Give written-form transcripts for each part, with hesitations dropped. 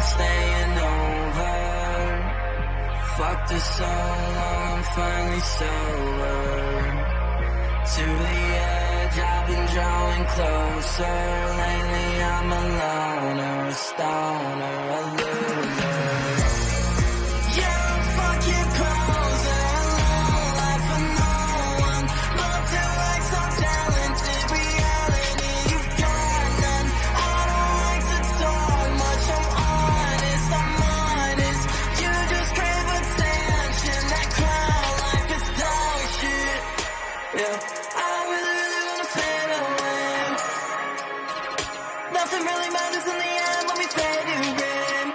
been staying over. Fuck this so long, I'm finally sober. To the edge, I've been drawing closer. Lately I'm a loner, a stoner, a loser. Yeah, I'm fucking closer, alone, life for no one. Love to like so talented, reality you've got none. I don't like to talk much, I'm honest. You just crave attention, that clown life is dog shit. Yeah, I really wanna fade away. Nothing really matters in the end, let me fade away.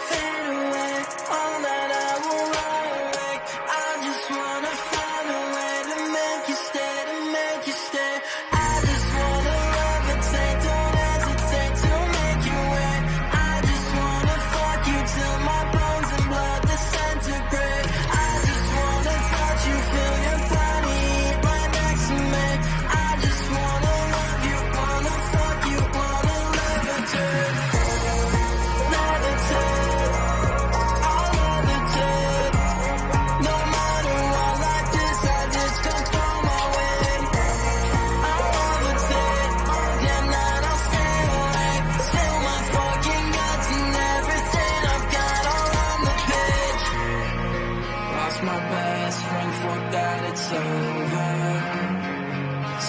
Fade away, all that I will wreck. I just wanna find a way to make you stay, to make you stay. I just wanna levitate, don't hesitate to make you wait. I just wanna fuck you till my bones and blood disintegrate. I just wanna touch you, feel your body right next to me. I just wanna love you, wanna fuck you, wanna levitate. Levitate, I'll levitate. No matter what, like this, I just come throw my way. I'll levitate, damn night I'll stay awake. Spill my fucking guts and everything I've got all on the pitch. Lost my best friend, fuck that, it's over.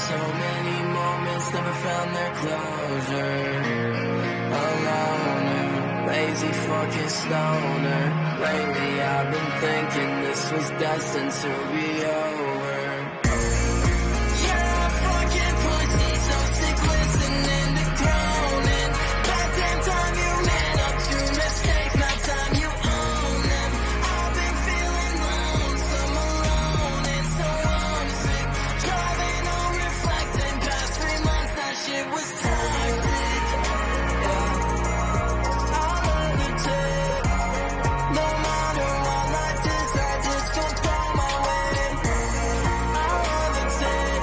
So many moments, never found their closure. Alone, lazy fucking stoner. Lately I've been thinking this was destined to be over. Yeah, fucking pussy, so sick listening to groaning. Goddamn time you man up to mistakes, now time you own them. I've been feeling lonesome, alone and so homesick. Driving home, reflecting past 3 months, that shit was toxic. Yeah, I'll levitate. No matter what, like this, I just don't throw my way. I'll levitate,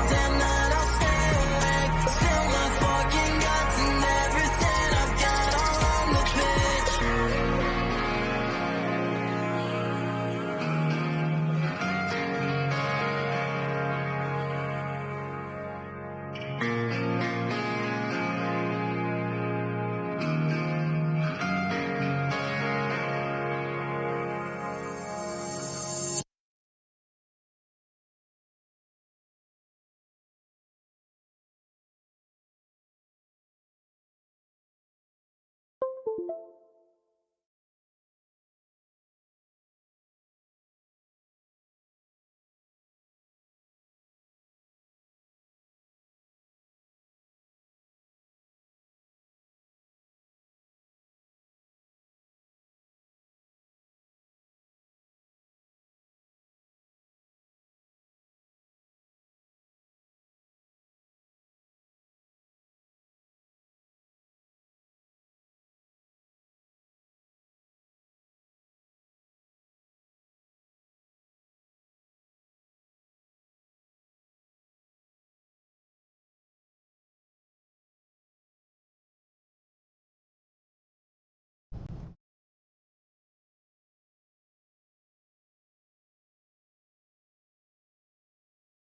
damn night I'll stay awake. Spill my fucking guts and everything I've got all on the pitch.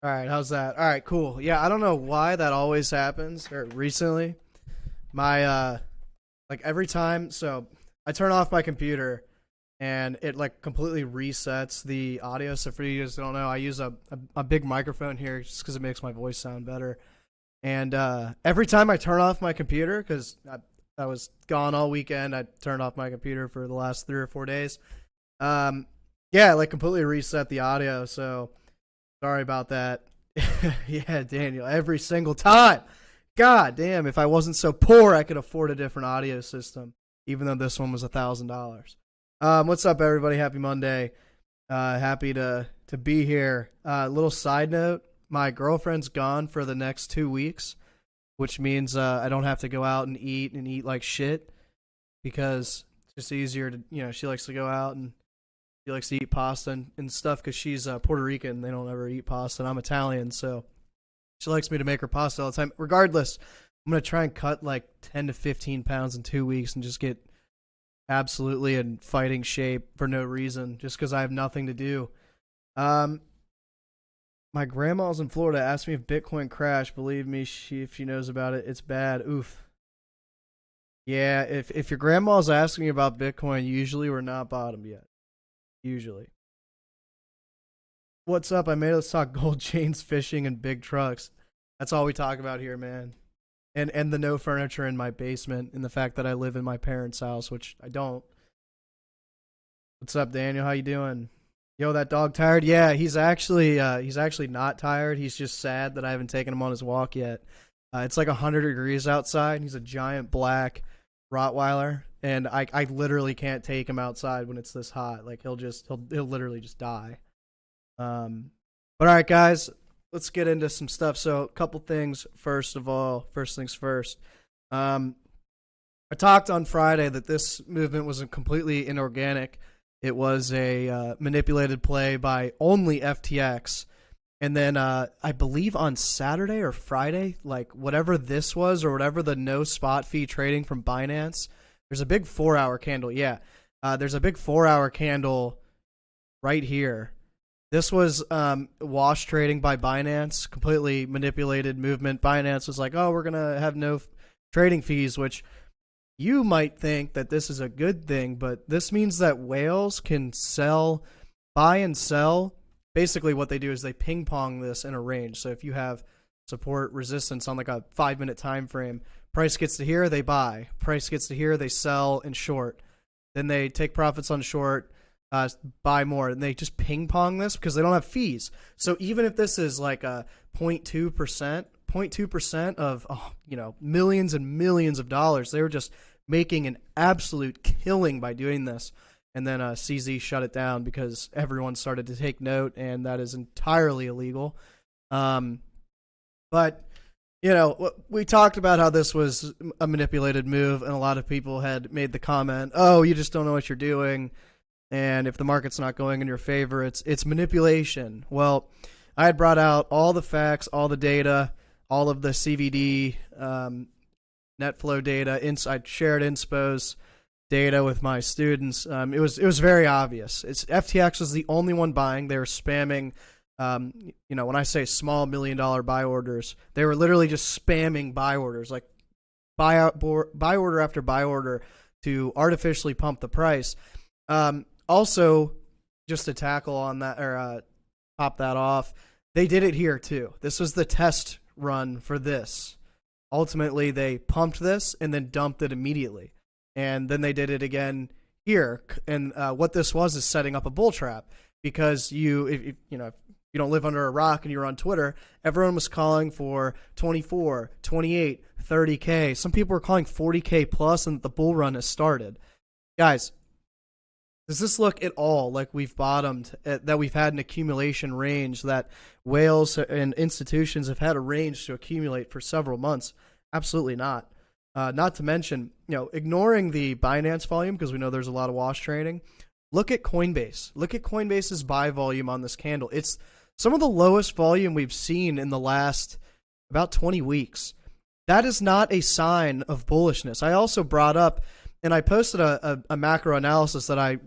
All right, how's that? All right, cool. Yeah, I don't know why that always happens, or recently. My like every time, so I turn off my computer and it like completely resets the audio. So for you guys who don't know, I use a big microphone here just because it makes my voice sound better. And every time I turn off my computer, because I was gone all weekend, I turned off my computer for the last 3 or 4 days. Yeah, it like completely reset the audio. So sorry about that. Yeah, Daniel, every single time. God damn, if I wasn't so poor, I could afford a different audio system, even though this one was $1,000. What's up, everybody? Happy Monday. Happy to be here. Little side note, my girlfriend's gone for the next 2 weeks, which means I don't have to go out and eat like shit, because it's just easier to, she likes to go out and she likes to eat pasta and stuff because she's Puerto Rican. They don't ever eat pasta, and I'm Italian, so she likes me to make her pasta all the time. Regardless, I'm going to try and cut like 10 to 15 pounds in 2 weeks and just get absolutely in fighting shape for no reason, just because I have nothing to do. My grandma's in Florida asked me if Bitcoin crashed. Believe me, if she knows about it, it's bad. Oof. Yeah, if your grandma's asking about Bitcoin, usually we're not bottomed yet. Usually. What's up? I made us talk gold chains, fishing, and big trucks. That's all we talk about here, man. And the no furniture in my basement, and the fact that I live in my parents' house, which I don't. What's up, Daniel? How you doing? Yo, that dog tired? Yeah, he's actually not tired. He's just sad that I haven't taken him on his walk yet. It's like 100 degrees outside. He's a giant black Rottweiler, and I literally can't take him outside when it's this hot. Like he'll literally just die. But all right, guys, let's get into some stuff. So a couple things. First things first. I talked on Friday that this movement was completely inorganic. It was a manipulated play by only FTX. And then I believe on Saturday or Friday, like whatever this was or whatever the no spot fee trading from Binance, there's a big 4-hour candle. Yeah, there's a big 4-hour candle right here. This was wash trading by Binance, completely manipulated movement. Binance was like, oh, we're going to have no trading fees, which you might think that this is a good thing, but this means that whales can buy and sell. Basically what they do is they ping pong this in a range. So if you have support resistance on like a 5-minute time frame, price gets to here, they buy. Price gets to here, they sell and short. Then they take profits on short, buy more, and they just ping pong this because they don't have fees. So even if this is like a 0.2% of millions and millions of dollars, they were just making an absolute killing by doing this. And then CZ shut it down because everyone started to take note, and that is entirely illegal. But we talked about how this was a manipulated move, and a lot of people had made the comment, oh, you just don't know what you're doing, and if the market's not going in your favor, it's manipulation. Well, I had brought out all the facts, all the data, all of the CVD net flow data. I shared Inspo's data with my students. It was very obvious. FTX was the only one buying. They were spamming. When I say small $1 million buy orders, they were literally just spamming buy orders, like buy order after buy order to artificially pump the price. Also, just to tackle on that or top that off, they did it here too. This was the test run for this. Ultimately, they pumped this and then dumped it immediately. And then they did it again here. And what this was is setting up a bull trap, because if you don't live under a rock and you're on Twitter, everyone was calling for 24, 28, 30K. Some people were calling 40K plus, and the bull run has started. Guys, does this look at all like we've bottomed, that we've had an accumulation range, that whales and institutions have had a range to accumulate for several months? Absolutely not. Not to mention, ignoring the Binance volume, because we know there's a lot of wash trading. Look at Coinbase. Look at Coinbase's buy volume on this candle. It's some of the lowest volume we've seen in the last about 20 weeks. That is not a sign of bullishness. I also brought up, and I posted a macro analysis that I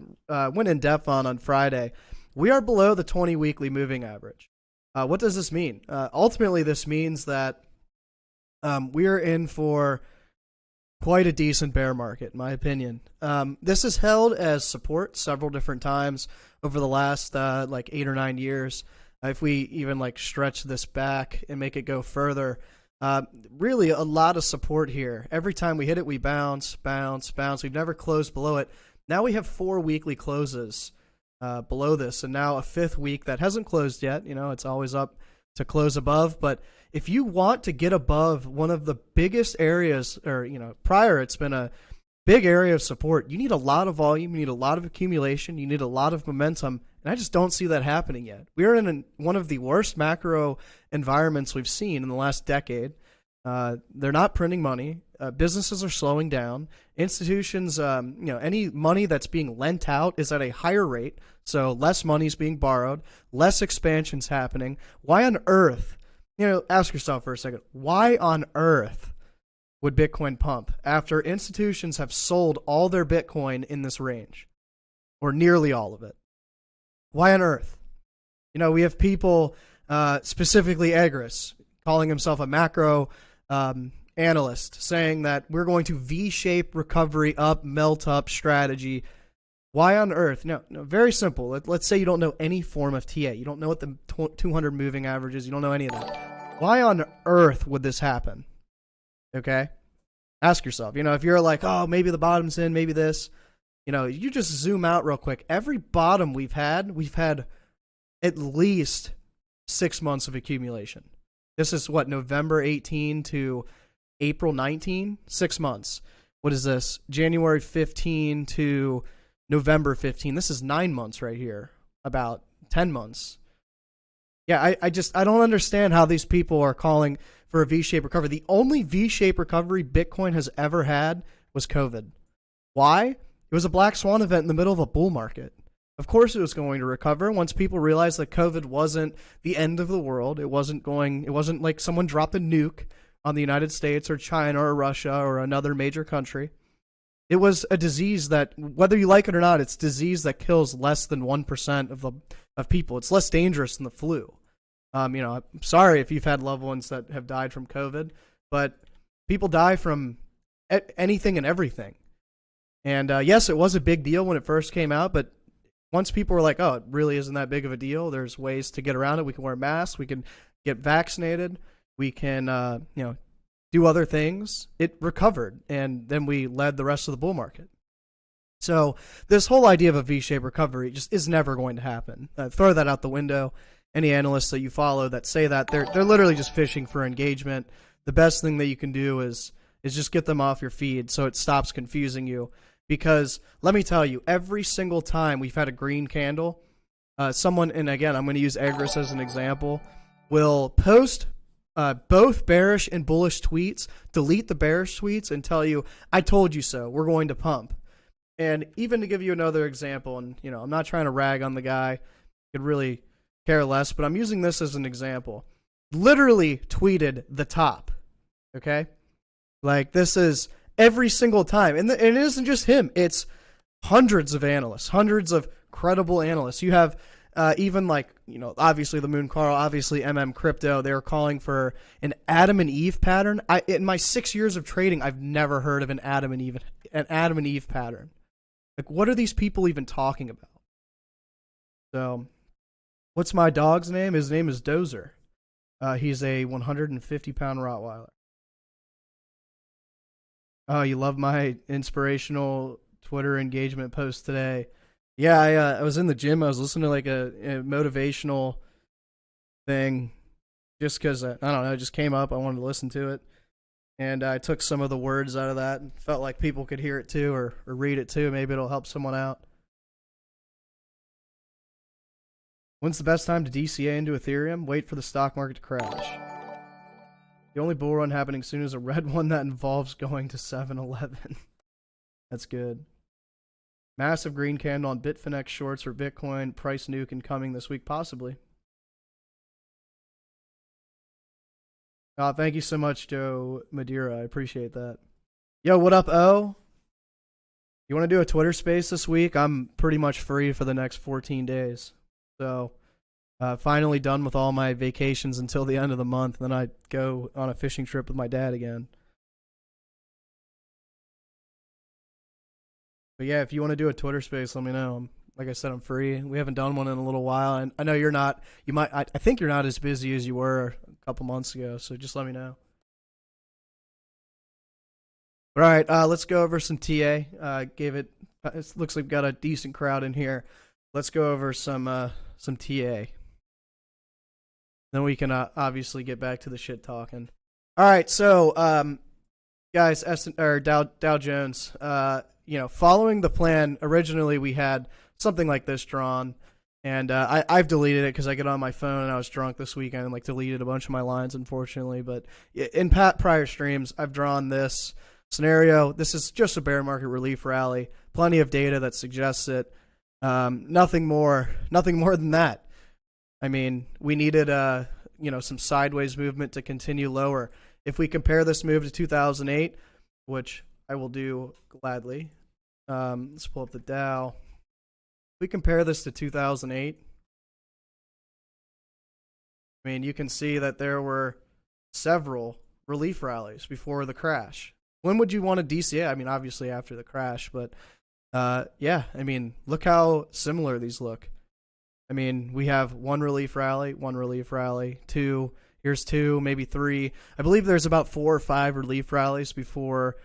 went in depth on Friday. We are below the 20 weekly moving average. What does this mean? Ultimately, this means that we are in for quite a decent bear market, in my opinion. This is held as support several different times over the last 8 or 9 years. If we even stretch this back and make it go further, really a lot of support here. Every time we hit it, we bounce. We've never closed below it. Now we have 4 weekly closes below this, and now a 5th week that hasn't closed yet. It's always up to close above, but if you want to get above one of the biggest areas, or prior it's been a big area of support, you need a lot of volume, you need a lot of accumulation, you need a lot of momentum, and I just don't see that happening yet. We are in one of the worst macro environments we've seen in the last decade. They're not printing money. Businesses are slowing down. Institutions, any money that's being lent out is at a higher rate, so less money is being borrowed, less expansion's happening. Why on earth? Ask yourself for a second, why on earth would Bitcoin pump after institutions have sold all their Bitcoin in this range, or nearly all of it? Why on earth? You know, we have people, specifically Agris, calling himself a macro analyst, saying that we're going to V-shape recovery up, melt up strategy. Why on earth? No, very simple. Let's say you don't know any form of TA. You don't know what the 200 moving average is. You don't know any of that. Why on earth would this happen? Okay? Ask yourself. You know, if you're like, oh, maybe the bottom's in, maybe this. You know, you just zoom out real quick. Every bottom we've had at least 6 months of accumulation. This is what, November 18 to April 19? 6 months. What is this? January 15 to November 15. This is 9 months right here. About 10 months. Yeah, I don't understand how these people are calling for a V-shaped recovery. The only V-shaped recovery Bitcoin has ever had was COVID. Why? It was a black swan event in the middle of a bull market. Of course it was going to recover once people realized that COVID wasn't the end of the world. It wasn't like someone dropped a nuke on the United States or China or Russia or another major country. It was a disease that, whether you like it or not, it's a disease that kills less than 1% of people. It's less dangerous than the flu. You know, I'm sorry if you've had loved ones that have died from COVID, but people die from anything and everything. And yes, it was a big deal when it first came out, but once people were like, oh, it really isn't that big of a deal, there's ways to get around it. We can wear masks. We can get vaccinated. We can, you know, do other things. It recovered, and then we led the rest of the bull market. So this whole idea of a V-shaped recovery just is never going to happen. Throw that out the window. Any analysts that you follow that say that, they're literally just fishing for engagement. The best thing that you can do is just get them off your feed so it stops confusing you. Because let me tell you, every single time we've had a green candle, someone, and again, I'm going to use Agris as an example, will post both bearish and bullish tweets, delete the bearish tweets, and tell you, I told you so, we're going to pump. And even to give you another example, and you know, I'm not trying to rag on the guy, could really care less, but I'm using this as an example. Literally tweeted the top, okay? Like, this is every single time. And it isn't just him. It's hundreds of analysts, hundreds of credible analysts. You have even like, you know, obviously the Moon Carl, obviously Crypto. They're calling for an Adam and Eve pattern. In my 6 years of trading, I've never heard of an Adam and Eve pattern. Like, what are these people even talking about? So, what's my dog's name? His name is Dozer. He's a 150-pound Rottweiler. Oh, you love my inspirational Twitter engagement post today. Yeah, I was in the gym. I was listening to like a motivational thing just because, I don't know, it just came up. I wanted to listen to it. And I took some of the words out of that and felt like people could hear it too or read it too. Maybe it'll help someone out. When's the best time to DCA into Ethereum? Wait for the stock market to crash. The only bull run happening soon is a red one that involves going to 7-Eleven. That's good. Massive green candle on Bitfinex shorts for Bitcoin. Price nuke incoming this week, possibly. Thank you so much, Joe Madeira. I appreciate that. Yo, what up, O? You want to do a Twitter space this week? I'm pretty much free for the next 14 days. So, finally done with all my vacations until the end of the month. Then I go on a fishing trip with my dad again. But yeah, if you want to do a Twitter space, let me know. Like I said, I'm free. We haven't done one in a little while, and I know you're not. You might. I think you're not as busy as you were a couple months ago. So just let me know. All right, let's go over some TA. It looks like we've got a decent crowd in here. Let's go over some TA. Then we can obviously get back to the shit talking. All right, so guys, Dow Jones. You know, following the plan, originally we had something like this drawn, and I've deleted it because I get on my phone and I was drunk this weekend and like deleted a bunch of my lines, unfortunately. But in prior streams, I've drawn this scenario. This is just a bear market relief rally. Plenty of data that suggests it. Nothing more than that. I mean, we needed some sideways movement to continue lower. if we compare this move to 2008, which I will do gladly, let's pull up the Dow. If we compare this to 2008, I mean, you can see that there were several relief rallies before the crash. When would you want a DCA? I mean, obviously after the crash, but yeah, I mean, look how similar these look. I mean, we have one relief rally, two, here's two, maybe three. I believe there's about 4 or 5 relief rallies before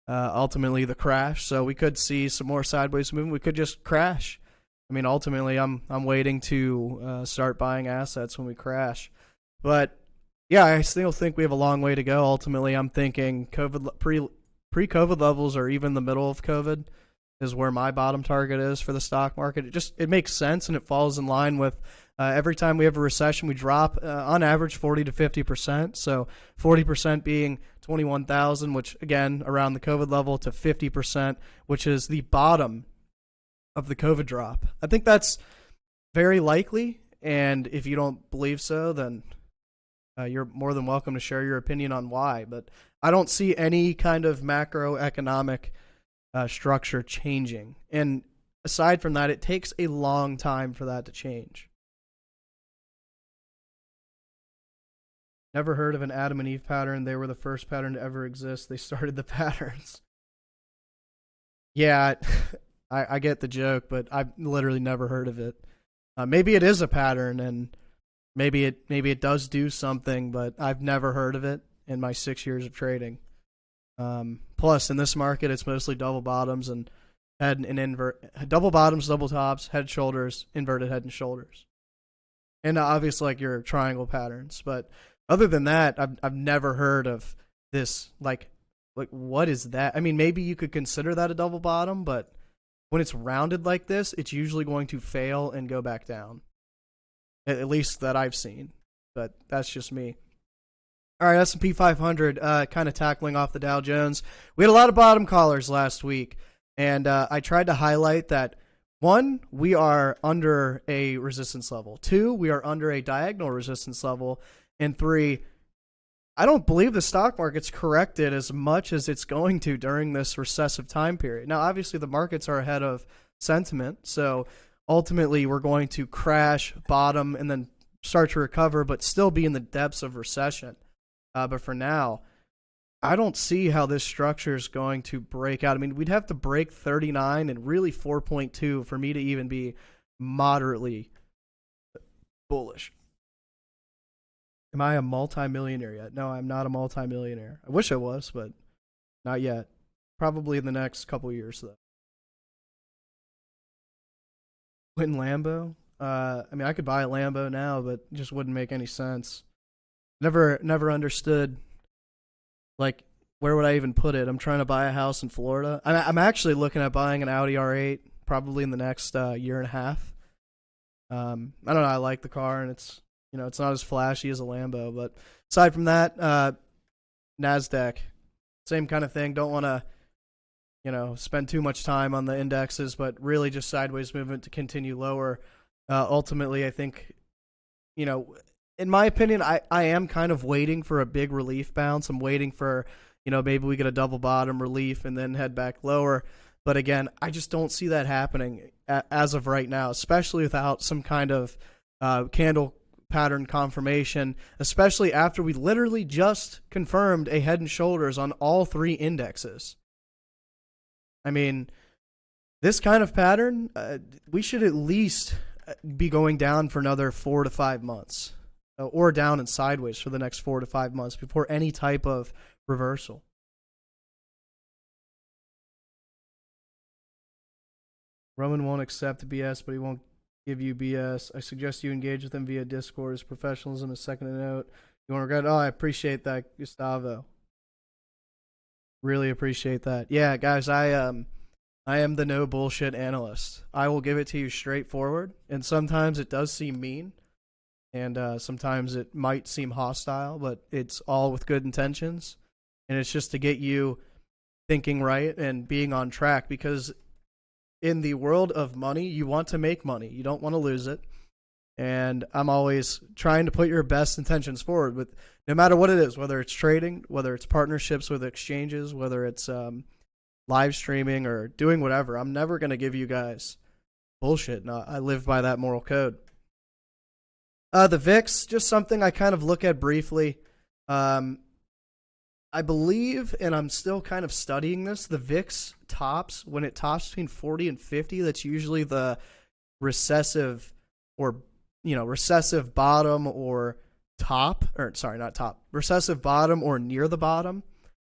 ultimately the crash, so we could see some more sideways movement. We could just crash. I mean, ultimately, I'm waiting to start buying assets when we crash. But yeah, I still think we have a long way to go. Ultimately, I'm thinking pre-COVID levels or even the middle of COVID is where my bottom target is for the stock market. It makes sense, and it falls in line with every time we have a recession, we drop on average 40 to 50%. So 40% being 21,000, which again around the COVID level, to 50%, which is the bottom of the COVID drop. I think that's very likely, and if you don't believe so, then you're more than welcome to share your opinion on why. But I don't see any kind of macroeconomic structure changing. And aside from that, it takes a long time for that to change. Never heard of an Adam and Eve pattern. They were the first pattern to ever exist. They started the patterns. Yeah, I get the joke, but I've literally never heard of it. Maybe it is a pattern, and maybe it does do something, but I've never heard of it in my 6 years of trading. Plus, in this market, it's mostly double bottoms and head and double bottoms, double tops, head, shoulders, inverted head and shoulders, and obviously like your triangle patterns. But other than that, I've never heard of this. Like what is that? I mean, maybe you could consider that a double bottom, but when it's rounded like this, it's usually going to fail and go back down. At least that I've seen, but that's just me. All right, S&P 500, kind of tackling off the Dow Jones. We had a lot of bottom callers last week, and I tried to highlight that, 1, we are under a resistance level. 2, we are under a diagonal resistance level. And 3, I don't believe the stock market's corrected as much as it's going to during this recessive time period. Now, obviously, the markets are ahead of sentiment, so ultimately we're going to crash, bottom, and then start to recover, but still be in the depths of recession. But for now, I don't see how this structure is going to break out. I mean, we'd have to break 39 and really 4.2 for me to even be moderately bullish. Am I a multimillionaire yet? No, I'm not a multimillionaire. I wish I was, but not yet. Probably in the next couple years, though. Win Lambo? I mean, I could buy a Lambo now, but it just wouldn't make any sense. Never understood, like, where would I even put it? I'm trying to buy a house in Florida. I'm actually looking at buying an Audi R8 probably in the next year and a half. I don't know. I like the car, and it's not as flashy as a Lambo. But aside from that, Nasdaq, same kind of thing. Don't want to, spend too much time on the indexes, but really just sideways movement to continue lower. Ultimately, I think, in my opinion, I am kind of waiting for a big relief bounce. I'm waiting for, maybe we get a double bottom relief and then head back lower. But again, I just don't see that happening as of right now, especially without some kind of candle pattern confirmation, especially after we literally just confirmed a head and shoulders on all 3 indexes. I mean, this kind of pattern, we should at least be going down for another 4 to 5 months. Or down and sideways for the next 4 to 5 months before any type of reversal. Roman won't accept BS, but he won't give you BS. I suggest you engage with him via Discord. His professionalism is second to note. You won't regret it? Oh, I appreciate that, Gustavo. Really appreciate that. Yeah, guys, I am the no bullshit analyst. I will give it to you straightforward, and sometimes it does seem mean. And sometimes it might seem hostile, but it's all with good intentions. And it's just to get you thinking right and being on track. Because in the world of money, you want to make money. You don't want to lose it. And I'm always trying to put your best intentions forward with no matter what it is, whether it's trading, whether it's partnerships with exchanges, whether it's live streaming or doing whatever. I'm never going to give you guys bullshit. No, I live by that moral code. The VIX, just something I kind of look at briefly. I believe, and I'm still kind of studying this, the VIX tops, when it tops between 40 and 50, that's usually the recessive or, recessive bottom or top, or sorry, not top, recessive bottom or near the bottom.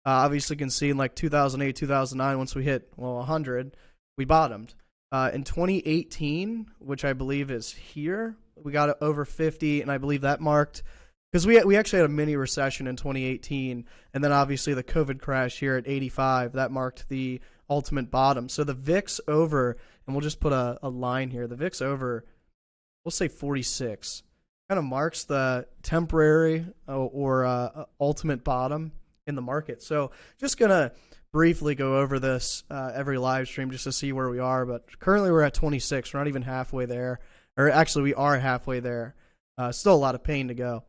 Obviously, you can see in like 2008, 2009, once we hit, 100, we bottomed. In 2018, which I believe is here, we got over 50, and I believe that marked, because we actually had a mini recession in 2018, and then obviously the COVID crash here at 85, that marked the ultimate bottom. So the VIX over, and we'll just put a line here, the VIX over, we'll say 46, kind of marks the temporary or ultimate bottom in the market. So just going to briefly go over this every live stream just to see where we are, but currently we're at 26. We're not even halfway there, or actually we are halfway there. Still a lot of pain to go.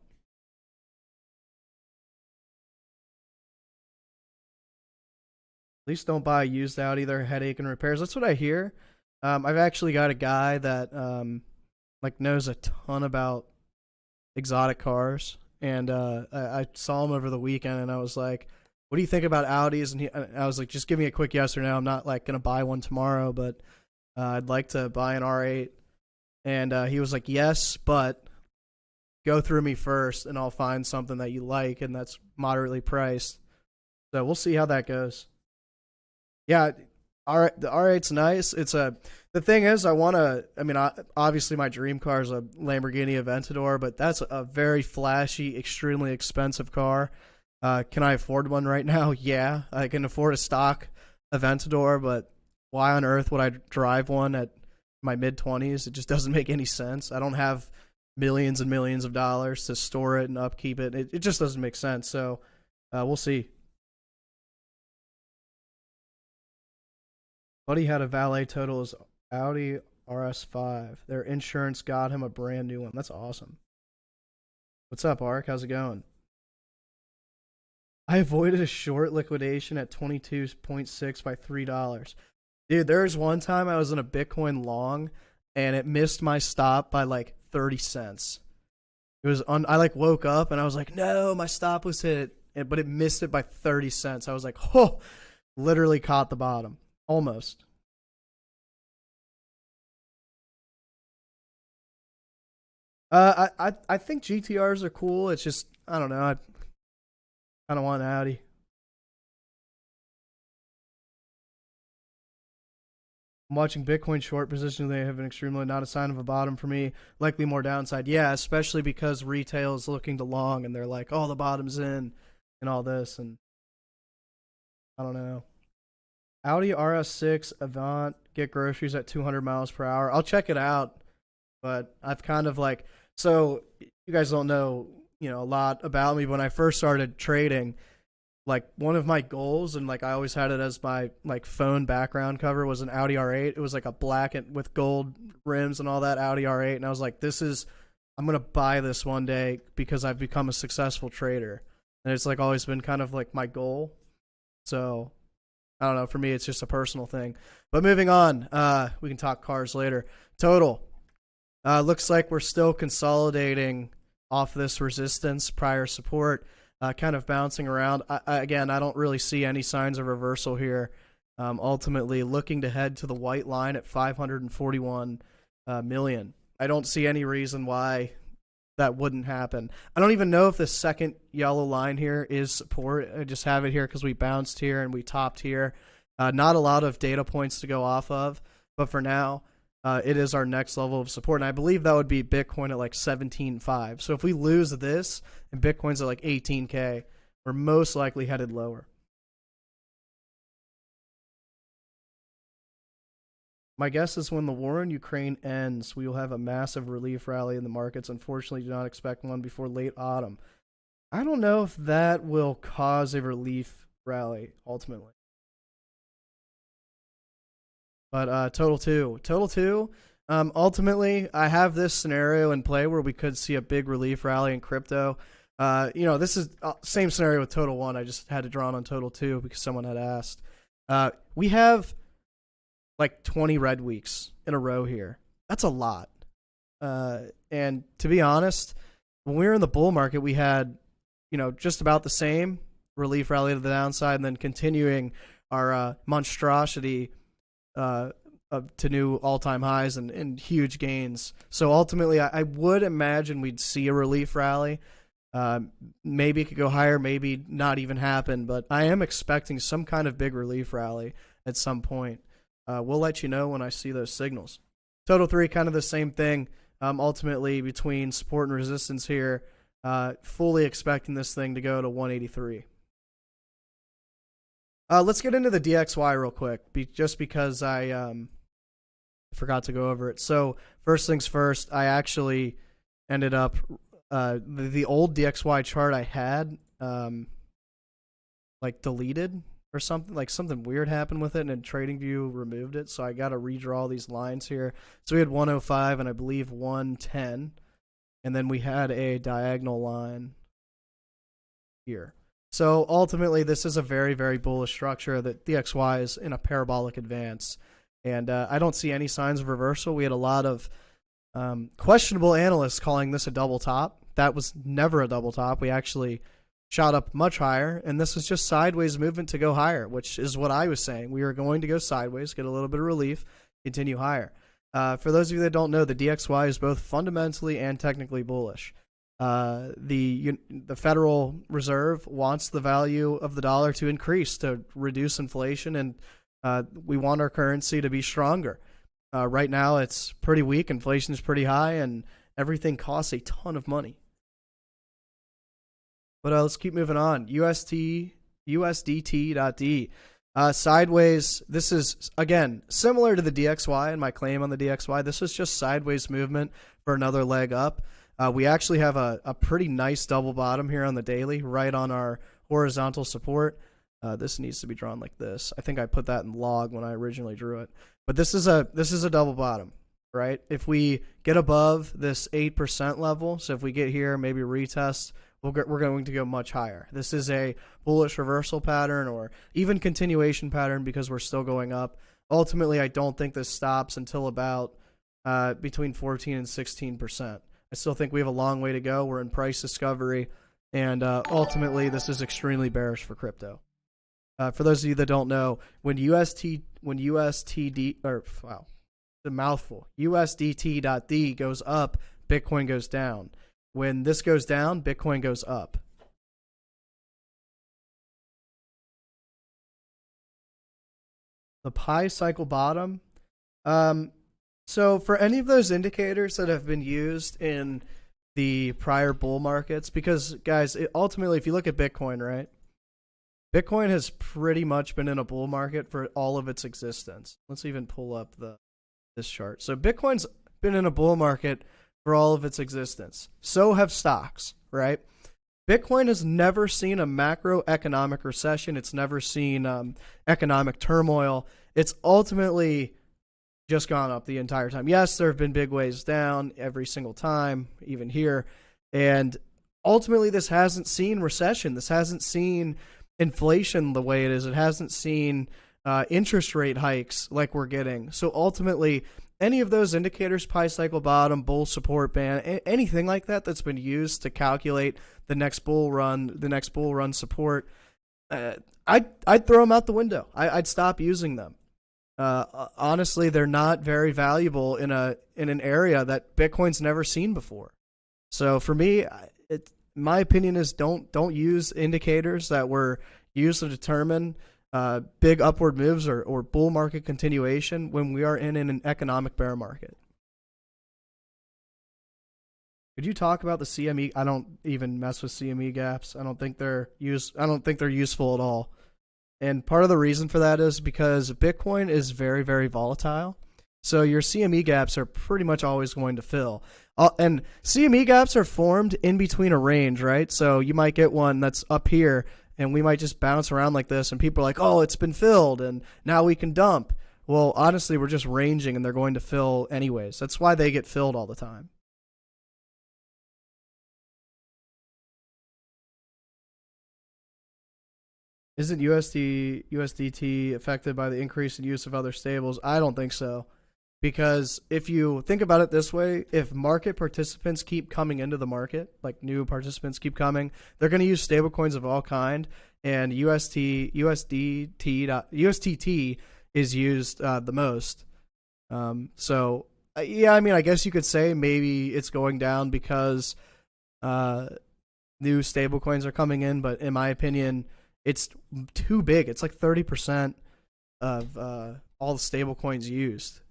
At least don't buy used Audi. They're headache and repairs. That's what I hear. I've actually got a guy that knows a ton about exotic cars, and I saw him over the weekend, and I was like, "What do you think about Audis?" And I was like, "Just give me a quick yes or no. I'm not like gonna buy one tomorrow, but I'd like to buy an R8." And he was like, "Yes, but go through me first, and I'll find something that you like and that's moderately priced." So we'll see how that goes. Yeah, the R8's nice. The thing is, obviously my dream car is a Lamborghini Aventador, but that's a very flashy, extremely expensive car. Can I afford one right now? Yeah, I can afford a stock Aventador, but why on earth would I drive one at my mid-20s? It just doesn't make any sense. I don't have millions and millions of dollars to store it and upkeep it. It just doesn't make sense. So we'll see. Buddy had a valet total as Audi RS5. Their insurance got him a brand new one. That's awesome. What's up, Ark? How's it going? I avoided a short liquidation at 22.6 by $3. Dude, there's one time I was in a Bitcoin long, and it missed my stop by like 30 cents. I woke up, and I was like, no, my stop was hit, but it missed it by 30 cents. I was like, oh, literally caught the bottom. Almost. I think GTRs are cool. It's just, I don't know. I kind of want an Audi. I'm watching Bitcoin short position. They have an extremely not a sign of a bottom for me. Likely more downside. Yeah, especially because retail is looking to long, and they're like, oh, the bottom's in, and all this, and I don't know. Audi RS6 Avant, get groceries at 200 miles per hour. I'll check it out, but I've kind of like, so you guys don't know, a lot about me. When I first started trading, like one of my goals, and like I always had it as my like phone background cover, was an Audi R8. It was like a black and with gold rims and all that Audi R8, and I was like, I'm gonna buy this one day because I've become a successful trader, and it's like always been kind of like my goal. So I don't know. For me, it's just a personal thing. But moving on, we can talk cars later. Total. Looks like we're still consolidating off this resistance, prior support, kind of bouncing around. Again, I don't really see any signs of reversal here. Ultimately, looking to head to the white line at 541 million. I don't see any reason why that wouldn't happen. I don't even know if the second yellow line here is support. I just have it here because we bounced here and we topped here. Not a lot of data points to go off of, but for now, it is our next level of support. And I believe that would be Bitcoin at like 17.5. So if we lose this and Bitcoin's at like 18K, we're most likely headed lower. My guess is when the war in Ukraine ends, we will have a massive relief rally in the markets. Unfortunately, do not expect one before late autumn. I don't know if that will cause a relief rally ultimately. But Total 2. Ultimately, I have this scenario in play where we could see a big relief rally in crypto. This is same scenario with Total 1. I just had to draw it on Total 2 because someone had asked. We have like 20 red weeks in a row here. That's a lot. And to be honest, when we were in the bull market, we had, just about the same relief rally to the downside and then continuing our monstrosity to new all-time highs and huge gains. So ultimately, I would imagine we'd see a relief rally. Maybe it could go higher, maybe not even happen, but I am expecting some kind of big relief rally at some point. We'll let you know when I see those signals. Total 3, kind of the same thing. Ultimately, between support and resistance here, fully expecting this thing to go to 183. Let's get into the DXY real quick, just because I forgot to go over it. So first things first, I actually ended up the old DXY chart I had deleted or something, like something weird happened with it, and TradingView removed it. So I got to redraw these lines here. So we had 105 and I believe 110, and then we had a diagonal line here. So ultimately, this is a very, very bullish structure that DXY is in a parabolic advance. And I don't see any signs of reversal. We had a lot of questionable analysts calling this a double top. That was never a double top. We actually shot up much higher, and this was just sideways movement to go higher, which is what I was saying. We were going to go sideways, get a little bit of relief, continue higher. For those of you that don't know, the DXY is both fundamentally and technically bullish. The Federal Reserve wants the value of the dollar to increase to reduce inflation, and we want our currency to be stronger. Right now, it's pretty weak. Inflation is pretty high, and everything costs a ton of money. But let's keep moving on. USDT.D. Sideways. This is, again, similar to the DXY and my claim on the DXY. This is just sideways movement for another leg up. We actually have a pretty nice double bottom here on the daily, right on our horizontal support. This needs to be drawn like this. I think I put that in log when I originally drew it. But this is a double bottom, right? If we get above this 8% level, so if we get here, maybe retest, we're going to go much higher. This is a bullish reversal pattern or even continuation pattern because we're still going up. Ultimately, I don't think this stops until about between 14 and 16%. I still think we have a long way to go. We're in price discovery, and ultimately, this is extremely bearish for crypto. For those of you that don't know, when USDT goes up, Bitcoin goes down. When this goes down, Bitcoin goes up. The pi cycle bottom. So for any of those indicators that have been used in the prior bull markets, because guys, ultimately, if you look at Bitcoin, right? Bitcoin has pretty much been in a bull market for all of its existence. Let's even pull up this chart. So Bitcoin's been in a bull market for all of its existence. So have stocks, right? Bitcoin has never seen a macroeconomic recession. It's never seen economic turmoil. It's ultimately just gone up the entire time. Yes, there have been big waves down every single time, even here. And ultimately, this hasn't seen recession. This hasn't seen inflation the way it is. It hasn't seen interest rate hikes like we're getting. So ultimately, any of those indicators, pi cycle bottom, bull support band, anything like that that's been used to calculate the next bull run support, I'd throw them out the window. I'd stop using them. Honestly, they're not very valuable in an area that Bitcoin's never seen before. So for me, my opinion is don't use indicators that were used to determine big upward moves or bull market continuation when we are in an economic bear market. Could you talk about the CME? I don't even mess with CME gaps. I don't think they're useful at all. And part of the reason for that is because Bitcoin is very, very volatile. So your CME gaps are pretty much always going to fill. And CME gaps are formed in between a range, right? So you might get one that's up here, and we might just bounce around like this, and people are like, oh, it's been filled, and now we can dump. Well, honestly, we're just ranging and they're going to fill anyways. That's why they get filled all the time. Isn't USDT affected by the increase in use of other stables? I don't think so. Because if you think about it this way, if market participants keep coming into the market, like new participants keep coming, they're going to use stablecoins of all kind, and USDT is used the most. So yeah, I mean, I guess you could say maybe it's going down because new stablecoins are coming in, but in my opinion, it's too big. It's like 30% of all the stablecoins used.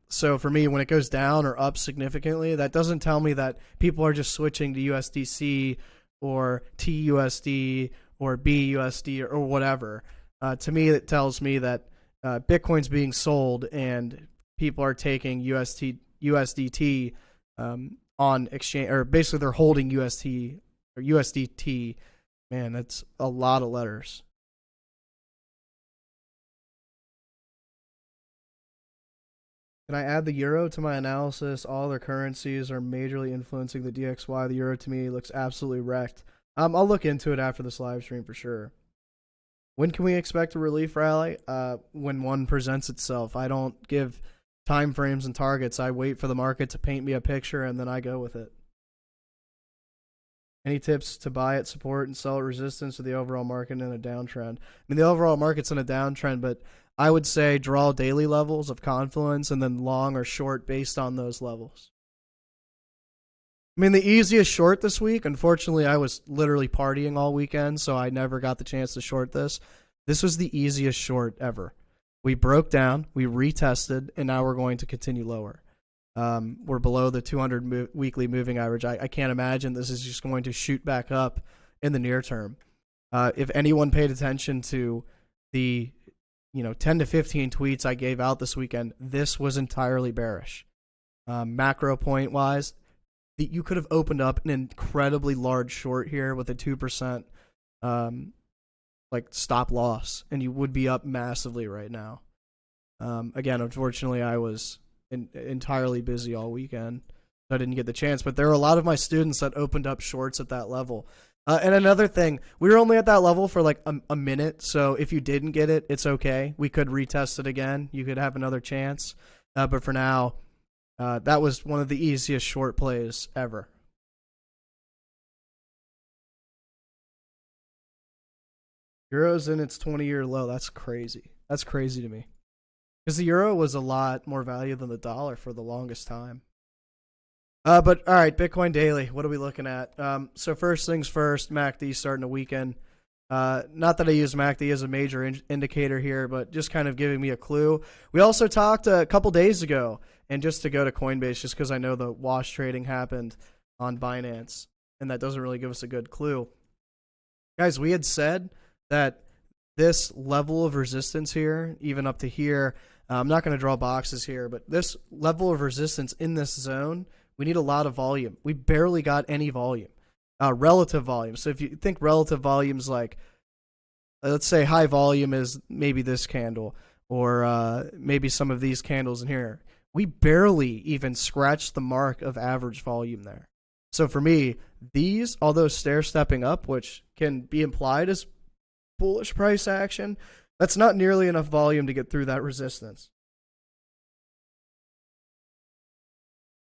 So for me, when it goes down or up significantly, that doesn't tell me that people are just switching to USDC or TUSD or BUSD or whatever. To me, it tells me that Bitcoin's being sold and people are taking USDT on exchange, or basically they're holding UST or USDT. Man, that's a lot of letters. Can I add the euro to my analysis? All other currencies are majorly influencing the DXY. The euro to me looks absolutely wrecked. I'll look into it after this live stream for sure. When can we expect a relief rally? When one presents itself. I don't give time frames and targets. I wait for the market to paint me a picture and then I go with it. Any tips to buy at support and sell at resistance to the overall market in a downtrend? I mean, the overall market's in a downtrend, but I would say draw daily levels of confluence and then long or short based on those levels. I mean, the easiest short this week, unfortunately, I was literally partying all weekend, so I never got the chance to short this. This was the easiest short ever. We broke down, we retested, and now we're going to continue lower. We're below the 200 weekly moving average. I can't imagine this is just going to shoot back up in the near term. If anyone paid attention to the 10 to 15 tweets I gave out this weekend, this was entirely bearish. Macro point wise, you could have opened up an incredibly large short here with a 2% like stop loss, and you would be up massively right now. Again, unfortunately, I was entirely busy all weekend. I didn't get the chance, but there are a lot of my students that opened up shorts at that level. And another thing, we were only at that level for like a minute, so if you didn't get it, it's okay. We could retest it again. You could have another chance. But for now, that was one of the easiest short plays ever. Euro's in its 20-year low. That's crazy. That's crazy to me. Because the euro was a lot more value than the dollar for the longest time. But all right, Bitcoin daily. What are we looking at? So first things first, MACD starting to weaken. Not that I use MACD as a major indicator here, but just kind of giving me a clue. We also talked a couple days ago, and just to go to Coinbase, just because I know the wash trading happened on Binance, and that doesn't really give us a good clue. Guys, we had said that this level of resistance here, even up to here, I'm not going to draw boxes here, but this level of resistance in this zone, we need a lot of volume. We barely got any volume, relative volume. So if you think relative volumes like, let's say high volume is maybe this candle or maybe some of these candles in here. We barely even scratched the mark of average volume there. So for me, these, although stair-stepping up, which can be implied as bullish price action, that's not nearly enough volume to get through that resistance.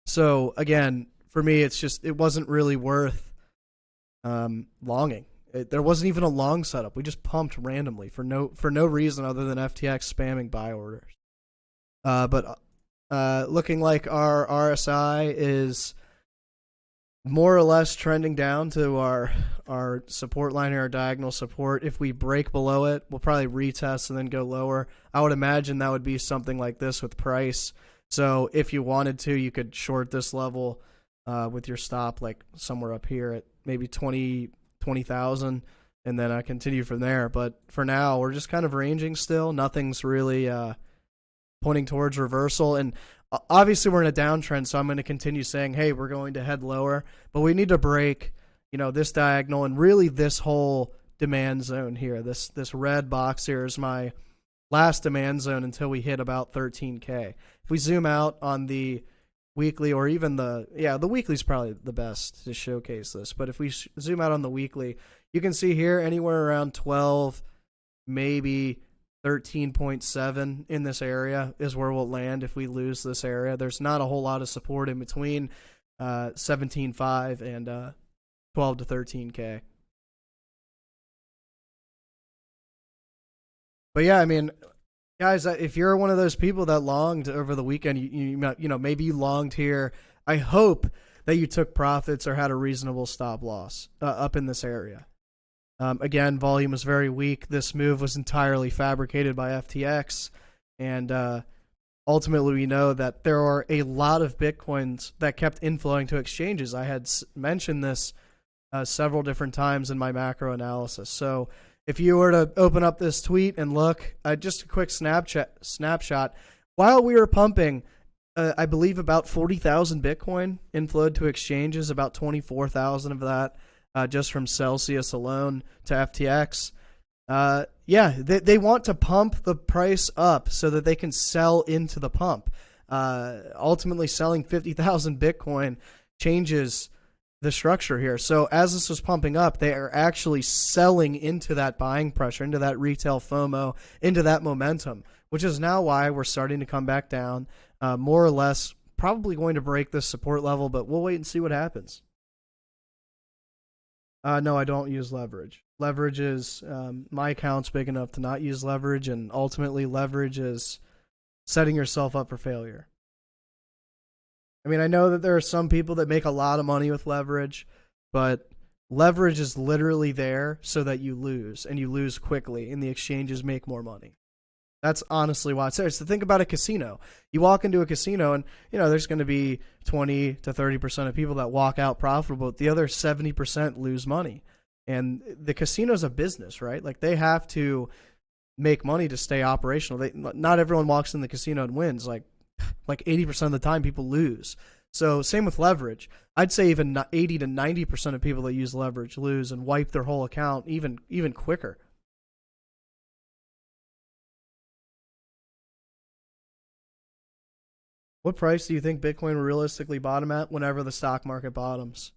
So again, for me, it's just, it wasn't really worth longing. There wasn't even a long setup. We just pumped randomly for no reason other than FTX spamming buy orders. But looking like our RSI is more or less trending down to our support line here, our diagonal support. If we break below it, we'll probably retest and then go lower. I would imagine that would be something like this with price. So if you wanted to, you could short this level with your stop like somewhere up here at maybe 20,000 and then continue from there. But for now, we're just kind of ranging still. Nothing's really pointing towards reversal. And obviously, we're in a downtrend, so I'm going to continue saying, hey, we're going to head lower. But we need to break, this diagonal and really this whole demand zone here. This red box here is my last demand zone until we hit about 13K. If we zoom out on the weekly, or even the weekly is probably the best to showcase this. But if we zoom out on the weekly, you can see here anywhere around 12, maybe 13.7 in this area is where we'll land if we lose this area. There's not a whole lot of support in between 17.5 and 12 to 13K. But yeah, I mean, guys, if you're one of those people that longed over the weekend, you know, maybe you longed here. I hope that you took profits or had a reasonable stop loss up in this area. Again, volume was very weak. This move was entirely fabricated by FTX. And ultimately, we know that there are a lot of Bitcoins that kept inflowing to exchanges. I had mentioned this several different times in my macro analysis. So if you were to open up this tweet and look, just a quick snapshot, while we were pumping, I believe about 40,000 Bitcoin inflowed to exchanges, about 24,000 of that just from Celsius alone to FTX. Yeah, they want to pump the price up so that they can sell into the pump. Ultimately, selling 50,000 Bitcoin changes the structure here. So as this was pumping up, they are actually selling into that buying pressure, into that retail FOMO, into that momentum, which is now why we're starting to come back down, more or less probably going to break this support level, but we'll wait and see what happens. No, I don't use leverage. Leverage is, my account's big enough to not use leverage, and ultimately leverage is setting yourself up for failure. I mean, I know that there are some people that make a lot of money with leverage, but leverage is literally there so that you lose, and you lose quickly, and the exchanges make more money. That's honestly why it's there. So think about a casino. You walk into a casino, and you know there's going to be 20 to 30% of people that walk out profitable, but the other 70% lose money. And the casino's a business, right? Like they have to make money to stay operational. Not everyone walks in the casino and wins. Like 80% of the time people lose. So same with leverage. I'd say even 80 to 90% of people that use leverage lose and wipe their whole account even quicker. What price do you think Bitcoin will realistically bottom at? Whenever the stock market bottoms.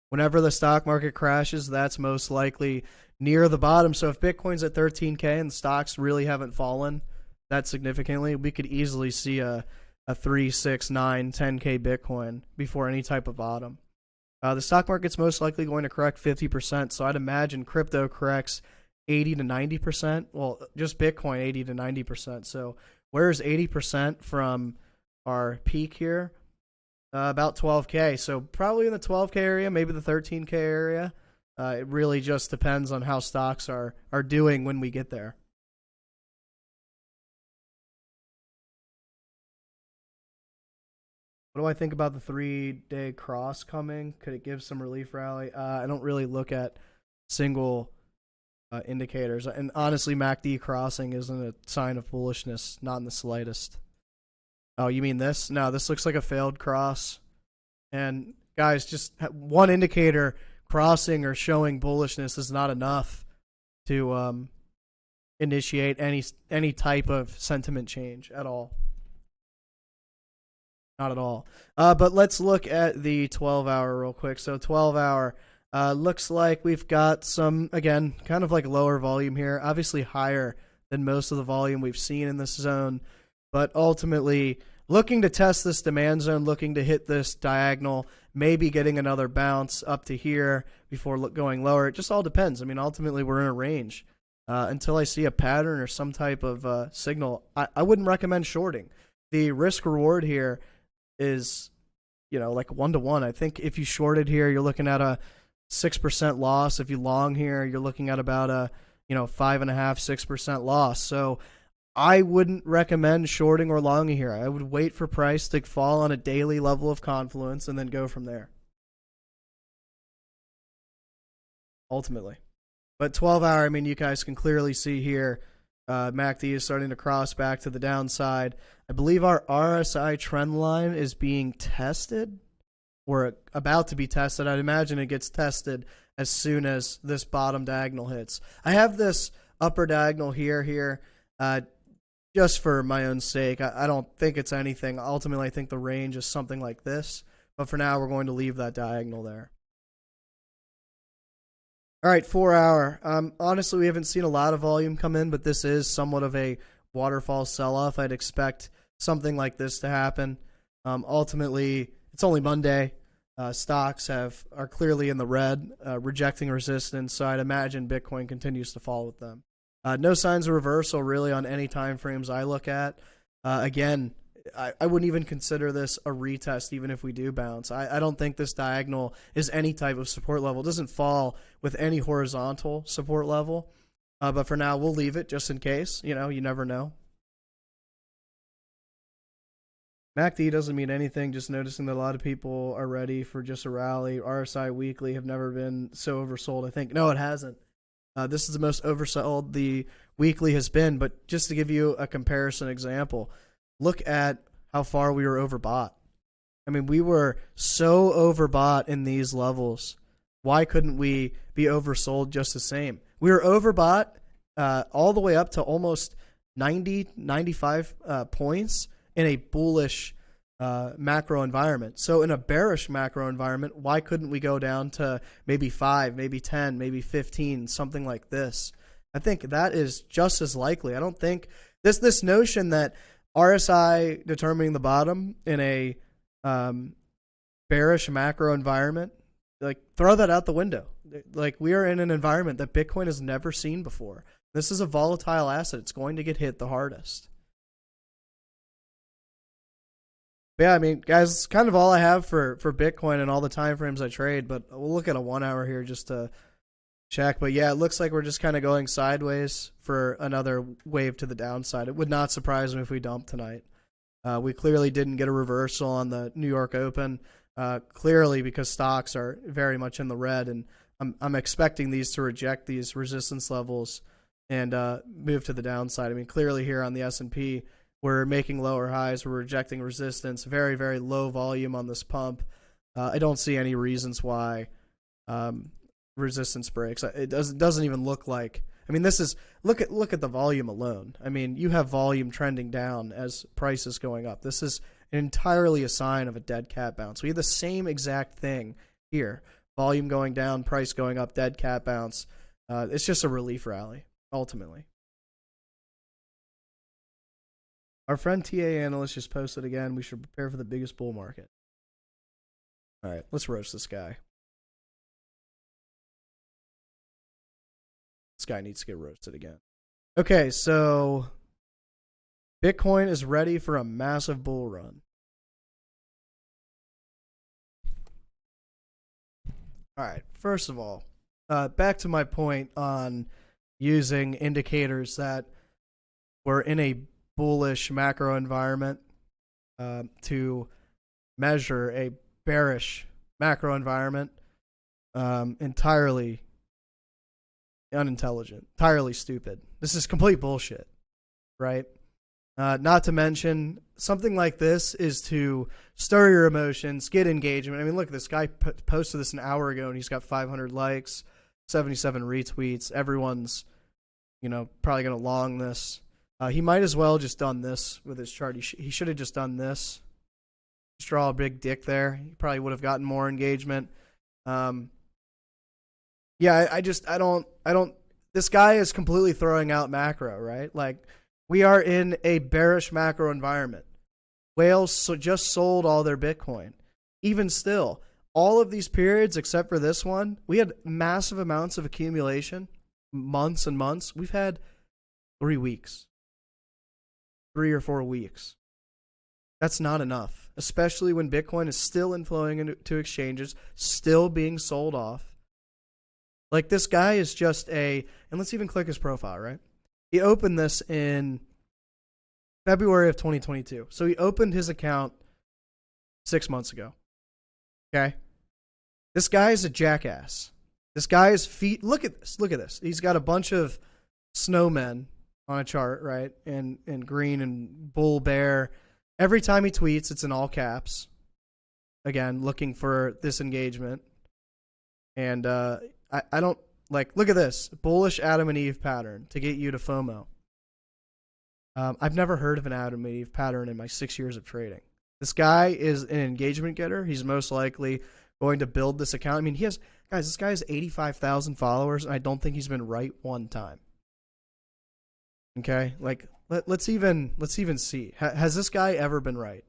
Whenever the stock market crashes, that's most likely near the bottom. So if Bitcoin's at 13K and stocks really haven't fallen that significantly, we could easily see a 3, 6, 9, 10K Bitcoin before any type of bottom. The stock market's most likely going to correct 50%, so I'd imagine crypto corrects 80 to 90%. Well, just Bitcoin 80 to 90%. So where's 80% from our peak here? About 12K. So probably in the 12K area, maybe the 13K area. It really just depends on how stocks are doing when we get there. What do I think about the 3-day cross coming? Could it give some relief rally? I don't really look at single indicators. And honestly, MACD crossing isn't a sign of bullishness, not in the slightest. Oh, you mean this? No, this looks like a failed cross. And guys, just one indicator crossing or showing bullishness is not enough to initiate any type of sentiment change at all. Not at all. But let's look at the 12-hour real quick. So 12-hour looks like we've got some, again, kind of like lower volume here. Obviously higher than most of the volume we've seen in this zone. But ultimately, looking to test this demand zone, looking to hit this diagonal, maybe getting another bounce up to here before going lower. It just all depends. I mean, ultimately, we're in a range. Until I see a pattern or some type of signal, I wouldn't recommend shorting. The risk-reward here is, like 1-to-1. I think if you shorted here, you're looking at a 6% loss. If you long here, you're looking at about a 5.5%, 6% loss. So I wouldn't recommend shorting or longing here. I would wait for price to fall on a daily level of confluence and then go from there. Ultimately. But 12-hour, I mean, you guys can clearly see here, MACD is starting to cross back to the downside. I believe our RSI trend line is being tested or about to be tested. I'd imagine it gets tested as soon as this bottom diagonal hits. I have this upper diagonal here. just for my own sake. I don't think it's anything. Ultimately, I think the range is something like this. But for now, we're going to leave that diagonal there. All right, 4 hour. Honestly, we haven't seen a lot of volume come in, but this is somewhat of a waterfall sell-off. I'd expect something like this to happen. Ultimately, it's only Monday. Stocks are clearly in the red, rejecting resistance. So I'd imagine Bitcoin continues to fall with them. No signs of reversal really on any time frames I look at. Again, I wouldn't even consider this a retest, even if we do bounce. I don't think this diagonal is any type of support level. It doesn't fall with any horizontal support level. But for now, we'll leave it just in case. You never know. MACD doesn't mean anything. Just noticing that a lot of people are ready for just a rally. RSI weekly have never been so oversold, I think. No, it hasn't. This is the most oversold the weekly has been. But just to give you a comparison example, look at how far we were overbought. I mean, we were so overbought in these levels. Why couldn't we be oversold just the same? We were overbought all the way up to almost 90, 95 points in a bullish macro environment. So in a bearish macro environment, why couldn't we go down to maybe 5, maybe 10, maybe 15, something like this? I think that is just as likely. I don't think this notion that RSI determining the bottom in a bearish macro environment, like, throw that out the window. Like, we are in an environment that Bitcoin has never seen before. This is a volatile asset. It's going to get hit the hardest. But yeah, I mean, guys, it's kind of all I have for Bitcoin and all the time frames I trade. But we'll look at a 1 hour here just to check. But yeah, it looks like we're just kind of going sideways for another wave to the downside. It would not surprise me if we dump tonight. We clearly didn't get a reversal on the New York Open, clearly because stocks are very much in the red, and I'm expecting these to reject these resistance levels and move to the downside. I mean, clearly here on the S&P, we're making lower highs. We're rejecting resistance. Very, very low volume on this pump. I don't see any reasons why resistance breaks. It doesn't even look like. I mean, this is look at the volume alone. I mean, you have volume trending down as price is going up. This is entirely a sign of a dead cat bounce. We have the same exact thing here: volume going down, price going up, dead cat bounce. It's just a relief rally ultimately. Our friend TA analyst just posted again. We should prepare for the biggest bull market. All right, let's roast this guy. This guy needs to get roasted again. Okay, so Bitcoin is ready for a massive bull run. All right, first of all, back to my point on using indicators that we're in a bullish macro environment to measure a bearish macro environment. Entirely unintelligent, entirely stupid. This is complete bullshit, right? Not to mention, something like this is to stir your emotions, get engagement. I mean, look, this guy posted this an hour ago, and he's got 500 likes, 77 retweets. Everyone's, probably going to long this. He might as well just done this with his chart. He should have just done this. Just draw a big dick there. He probably would have gotten more engagement. Yeah, I don't. This guy is completely throwing out macro, right? Like, we are in a bearish macro environment. Whales just sold all their Bitcoin. Even still, all of these periods except for this one, we had massive amounts of accumulation, months and months. We've had 3 weeks. 3 or 4 weeks. That's not enough, especially when Bitcoin is still inflowing into exchanges, still being sold off. Like, this guy is just and let's even click his profile, right? He opened this in February of 2022. So he opened his account 6 months ago. Okay? This guy is a jackass. This guy is look at this. Look at this. He's got a bunch of snowmen on a chart, right? And green and bull, bear. Every time he tweets, it's in all caps. Again, looking for this engagement. And I don't, like, look at this. Bullish Adam and Eve pattern to get you to FOMO. I've never heard of an automotive pattern in my 6 years of trading. This guy is an engagement getter. He's most likely going to build this account. I mean, this guy has 85,000 followers, and I don't think he's been right one time. Okay, like let's even see. Has this guy ever been right?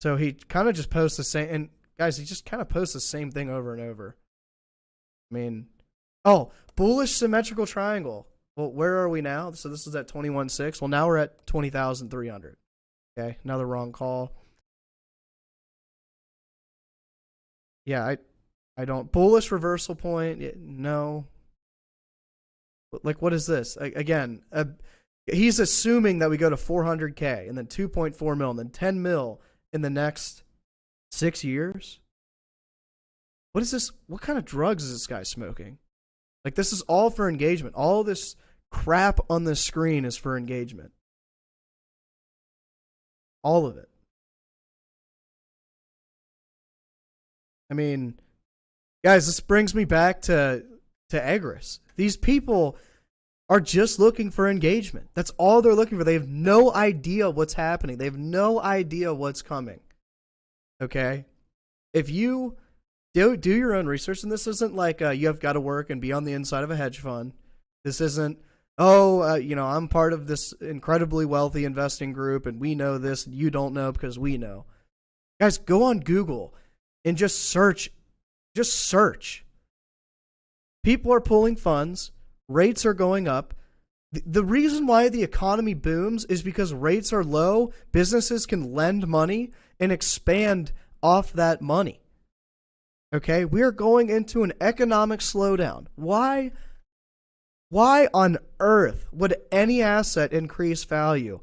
So he kind of just posts the same, and guys, he just kind of posts the same thing over and over. I mean, oh, bullish symmetrical triangle. Well, where are we now? So this is at 21.6. Well, now we're at 20,300. Okay, another wrong call. Yeah, I don't. Bullish reversal point. No. Like, what is this? Again, he's assuming that we go to 400K and then 2.4 mil and then 10 mil in the next 6 years. What is this? What kind of drugs is this guy smoking? Like, this is all for engagement. All this crap on the screen is for engagement. All of it. I mean, guys, this brings me back to Egris. These people are just looking for engagement. That's all they're looking for. They have no idea what's happening. They have no idea what's coming. Okay? If you do your own research, and this isn't like you have got to work and be on the inside of a hedge fund. This isn't, I'm part of this incredibly wealthy investing group, and we know this, and you don't know because we know. Guys, go on Google and just search. Just search. People are pulling funds. Rates are going up. The reason why the economy booms is because rates are low. Businesses can lend money and expand off that money. Okay? We are going into an economic slowdown. Why on earth would any asset increase value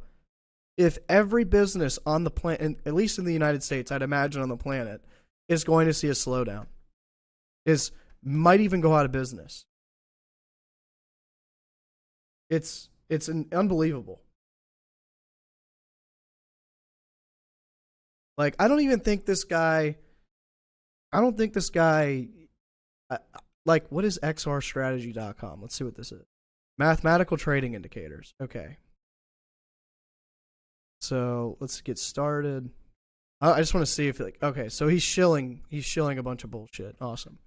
if every business on the planet, at least in the United States, I'd imagine on the planet, is going to see a slowdown? Might even go out of business. It's unbelievable. Like, I don't think this guy, like, what is xrstrategy.com? Let's see what this is. Mathematical trading indicators. Okay. So let's get started. I just want to see if, like, okay, so he's shilling a bunch of bullshit. Awesome.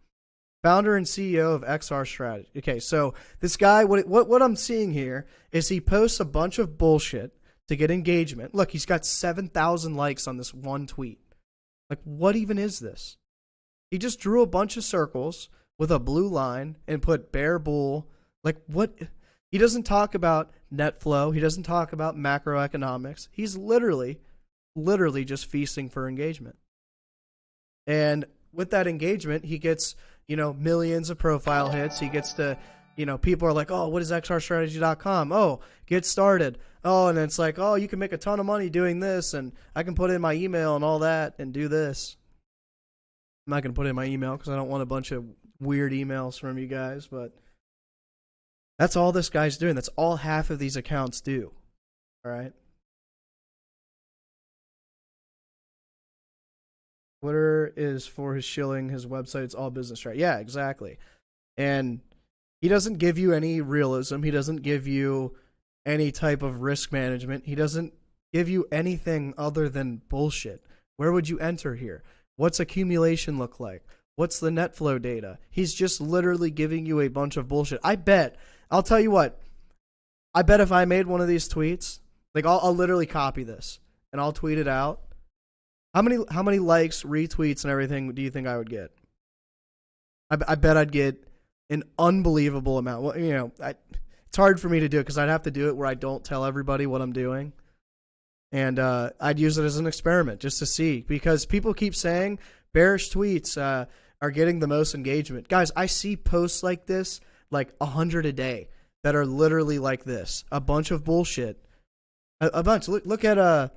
Founder and CEO of XR Strategy. Okay, so this guy, what I'm seeing here is he posts a bunch of bullshit to get engagement. Look, he's got 7,000 likes on this one tweet. Like, what even is this? He just drew a bunch of circles with a blue line and put bear bull. Like, what? He doesn't talk about net flow. He doesn't talk about macroeconomics. He's literally just feasting for engagement. And with that engagement, he gets, millions of profile hits. He gets to, people are like, oh, what is xrstrategy.com? Oh, get started. Oh, and it's like, oh, you can make a ton of money doing this, and I can put in my email and all that and do this. I'm not going to put in my email because I don't want a bunch of weird emails from you guys, but that's all this guy's doing. That's all half of these accounts do. All right. Twitter is for his shilling. His website's all business, right? Yeah, exactly. And he doesn't give you any realism. He doesn't give you any type of risk management. He doesn't give you anything other than bullshit. Where would you enter here? What's accumulation look like? What's the net flow data? He's just literally giving you a bunch of bullshit. I'll tell you what. I bet if I made one of these tweets, like I'll literally copy this and I'll tweet it out. How many likes, retweets, and everything do you think I would get? I bet I'd get an unbelievable amount. Well, it's hard for me to do it because I'd have to do it where I don't tell everybody what I'm doing. And I'd use it as an experiment just to see, because people keep saying bearish tweets are getting the most engagement. Guys, I see posts like this, like 100 a day, that are literally like this. A bunch of bullshit. A bunch. Look at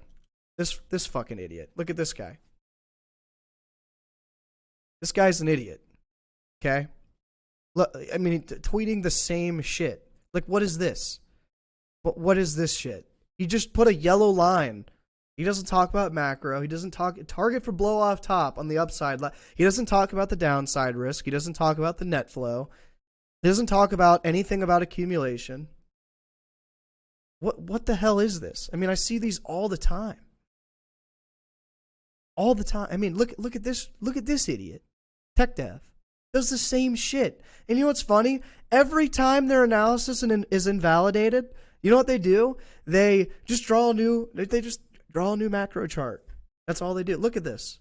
this fucking idiot. Look at this guy. This guy's an idiot. Okay? Look, I mean, tweeting the same shit. Like, what is this? What is this shit? He just put a yellow line. He doesn't talk about macro. He doesn't talk target for blow off top on the upside. He doesn't talk about the downside risk. He doesn't talk about the net flow. He doesn't talk about anything about accumulation. What the hell is this? I mean, I see these all the time. All the time. I mean, look at this. Look at this idiot. Tech Dev does the same shit. And you know what's funny? Every time their analysis is invalidated, you know what they do? They just draw a new macro chart. That's all they do. Look at this.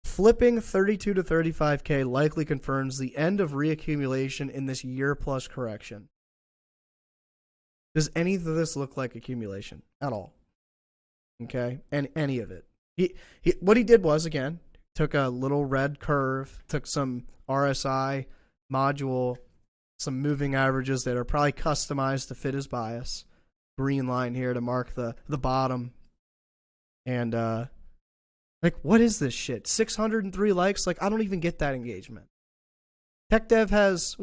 Flipping 32 to 35K likely confirms the end of reaccumulation in this year-plus correction. Does any of this look like accumulation at all? Okay? And any of it. What he did was, again, took a little red curve, took some RSI module, some moving averages that are probably customized to fit his bias. Green line here to mark the bottom. And, like, what is this shit? 603 likes? Like, I don't even get that engagement. Tech Dev has,